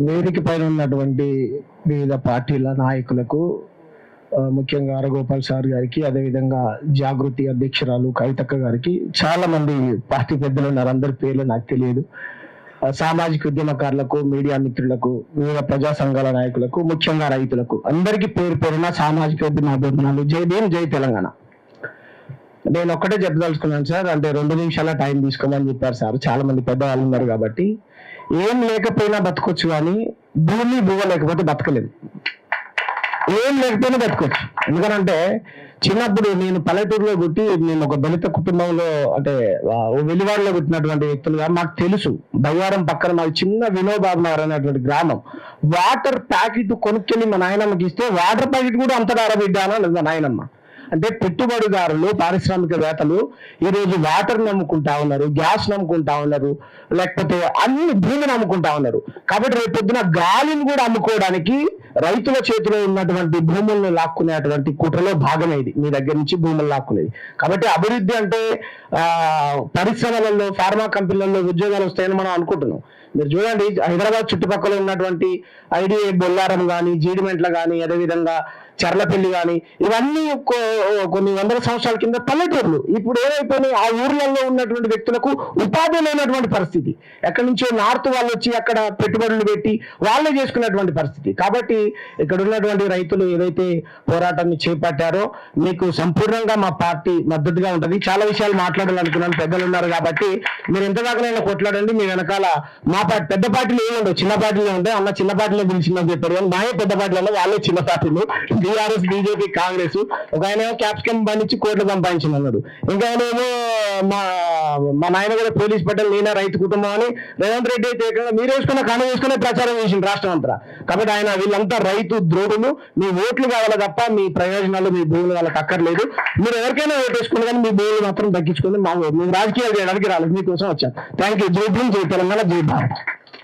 వేదిక పైన ఉన్నటువంటి వివిధ పార్టీల నాయకులకు ముఖ్యంగా అరగోపాల్ సార్ గారికి, అదేవిధంగా జాగృతి అధ్యక్షురాలు కవితక్క గారికి, చాలా మంది పార్టీ పెద్దలు ఉన్నారు, అందరి పేర్లు నాకు తెలియదు. సామాజిక ఉద్యమకారులకు, మీడియా మిత్రులకు, వివిధ ప్రజా సంఘాల నాయకులకు, ముఖ్యంగా రైతులకు అందరికీ పేరు పేరున సామాజిక ఉద్యమాభిమానాలు. జై భీమ్, జై తెలంగాణ. నేను ఒక్కటే చెప్పదలుచుకున్నాను సార్, అంటే 2 నిమిషాల టైం తీసుకోమని చెప్పారు సార్. చాలా మంది పెద్దవాళ్ళు ఉన్నారు కాబట్టి ఏం లేకపోయినా బతకొచ్చు, కానీ భూమి భూమ లేకపోతే బతకలేదు. ఏం లేకపోయినా బతకొచ్చు. ఎందుకంటే చిన్నప్పుడు నేను పల్లెటూరులో పుట్టి, నేను ఒక దళిత కుటుంబంలో, అంటే వెలివాడలో పుట్టినటువంటి వ్యక్తులుగా మాకు తెలుసు. బయ్యారం పక్కన మాది చిన్న వినోబాబు నగర్ అనేటువంటి గ్రామం. వాటర్ ప్యాకెట్ కొనుక్కెళ్ళి మా నాయనమ్మకి ఇస్తే వాటర్ ప్యాకెట్ కూడా అంతటా ఆరబిడ్డాను అనేది మా నాయనమ్మ. అంటే పెట్టుబడిదారులు, పారిశ్రామికవేత్తలు ఈరోజు వాటర్ నమ్ముకుంటా ఉన్నారు, గ్యాస్ నమ్ముకుంటా ఉన్నారు, లేకపోతే అన్ని భూమిని అమ్ముకుంటా ఉన్నారు. కాబట్టి రేపు పొద్దున గాలిని కూడా అమ్ముకోవడానికి రైతుల చేతిలో ఉన్నటువంటి భూములను లాక్కునేటువంటి కుట్రలో భాగమేది, మీ దగ్గర నుంచి భూములు లాక్కునేది. కాబట్టి అభివృద్ధి అంటే పరిశ్రమలలో, ఫార్మా కంపెనీలలో ఉద్యోగాలు వస్తాయని మనం అనుకుంటున్నాం. మీరు చూడండి, హైదరాబాద్ చుట్టుపక్కల ఉన్నటువంటి ఐడిఐ బొల్లారం కానీ, జీడిమెంట్ల కానీ, అదేవిధంగా చర్లపల్లి కానీ, ఇవన్నీ కొన్ని వందల సంవత్సరాల కింద పల్లెటూర్లు. ఇప్పుడు ఏమైపోయినాయి, ఆ ఊర్లలో ఉన్నటువంటి వ్యక్తులకు ఉపాధి లేనటువంటి పరిస్థితి. ఎక్కడి నుంచో నార్త్ వాళ్ళు వచ్చి అక్కడ పెట్టుబడులు పెట్టి వాళ్ళే చేసుకున్నటువంటి పరిస్థితి. కాబట్టి ఇక్కడ ఉన్నటువంటి రైతులు ఏదైతే పోరాటాన్ని చేపట్టారో మీకు సంపూర్ణంగా మా పార్టీ మద్దతుగా ఉంటుంది. చాలా విషయాలు మాట్లాడాలనుకున్నాను, పెద్దలు ఉన్నారు కాబట్టి మీరు ఎంతదాకానైనా కొట్లాడండి. మీ వెనకాల మా పార్టీ, పెద్ద పార్టీలు ఏముండవు, చిన్న పార్టీలు ఉంటాయి. అన్న చిన్న పార్టీలో పిలిచిందని చెప్పారు, కానీ మాయే పెద్ద పార్టీలలో వాళ్ళే చిన్న పార్టీలు. BRS, BJP, Congress. ఒక ఆయన ఏమో క్యాప్సికం బండించి కోట్లు సంపాదించింది అన్నాడు, ఇంకా ఆయన ఏమో మా నాయన కూడా పోలీస్ పడ్డలు, నేనే రైతు కుటుంబం అని. రేవంత్ రెడ్డి అయితే మీరు వేసుకున్న కణ వేసుకునే ప్రచారం చేసింది రాష్ట్రం అంతా. కాబట్టి ఆయన వీళ్ళంతా రైతు ద్రోహులు. మీ ఓట్లు కావాలి తప్ప మీ ప్రయోజనాలు, మీ భూములు వాళ్ళకి అక్కర్లేదు. మీరు ఎవరికైనా ఓటు వేసుకుని కానీ మీ భూములు మాత్రం తగ్గించుకుని మేము రాజకీయాలు చేయడానికి రాలేదు, మీకోసం వచ్చాను. Thank you. జై భీమ్, జై తెలంగాణ, జై భారత్.